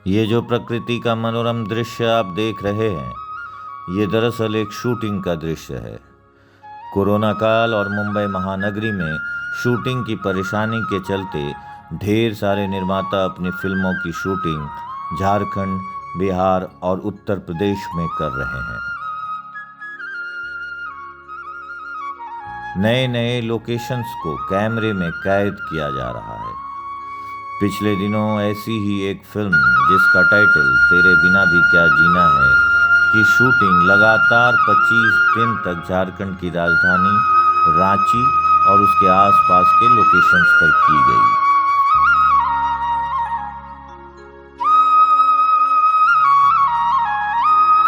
ये जो प्रकृति का मनोरम दृश्य आप देख रहे हैं, ये दरअसल एक शूटिंग का दृश्य है। कोरोना काल और मुंबई महानगरी में शूटिंग की परेशानी के चलते ढेर सारे निर्माता अपनी फिल्मों की शूटिंग झारखंड, बिहार और उत्तर प्रदेश में कर रहे हैं। नए नए लोकेशंस को कैमरे में कैद किया जा रहा है। पिछले दिनों ऐसी ही एक फिल्म जिसका टाइटल तेरे बिना भी क्या जीना है की शूटिंग लगातार 25 दिन तक झारखंड की राजधानी रांची और उसके आसपास के लोकेशंस पर की गई।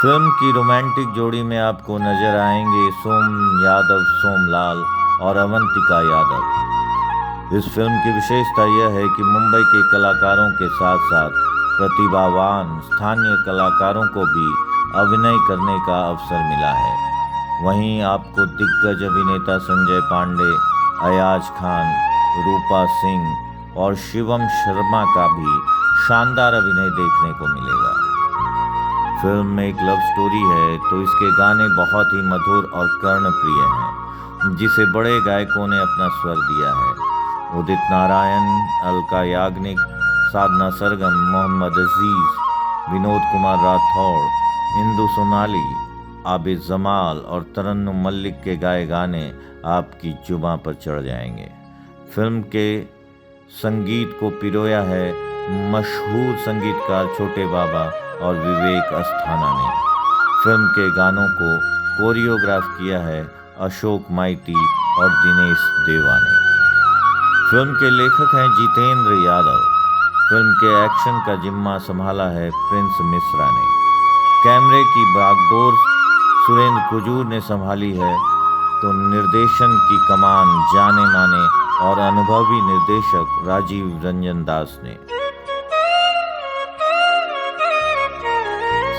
फिल्म की रोमांटिक जोड़ी में आपको नजर आएंगे सोमलाल और अवंतिका यादव। इस फिल्म की विशेषता यह है कि मुंबई के कलाकारों के साथ साथ प्रतिभावान स्थानीय कलाकारों को भी अभिनय करने का अवसर मिला है। वहीं आपको दिग्गज अभिनेता संजय पांडे, अयाज खान, रूपा सिंह और शिवम शर्मा का भी शानदार अभिनय देखने को मिलेगा। फिल्म में एक लव स्टोरी है तो इसके गाने बहुत ही मधुर और कर्णप्रिय हैं, जिसे बड़े गायकों ने अपना स्वर दिया है। उदित नारायण, अलका याग्निक, साधना सरगम, मोहम्मद अजीज, विनोद कुमार राठौड़, इंदु सोनाली, आबिद जमाल और तरन्नुम मल्लिक के गाए गाने आपकी जुबां पर चढ़ जाएंगे। फिल्म के संगीत को पिरोया है मशहूर संगीतकार छोटे बाबा और विवेक अस्थाना ने। फिल्म के गानों को कोरियोग्राफ किया है अशोक माइती और दिनेश देवा ने। फिल्म के लेखक हैं जितेंद्र यादव। फिल्म के एक्शन का जिम्मा संभाला है प्रिंस मिश्रा ने। कैमरे की बागडोर सुरेंद्र कुजूर ने संभाली है तो निर्देशन की कमान जाने माने और अनुभवी निर्देशक राजीव रंजन दास ने।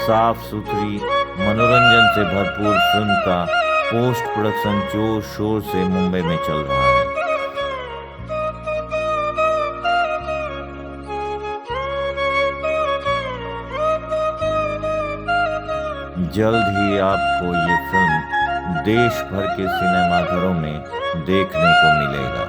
साफ सुथरी मनोरंजन से भरपूर फिल्म का पोस्ट प्रोडक्शन जोर शोर से मुंबई में चल रहा है। जल्द ही आपको ये फिल्म देश भर के सिनेमाघरों में देखने को मिलेगा।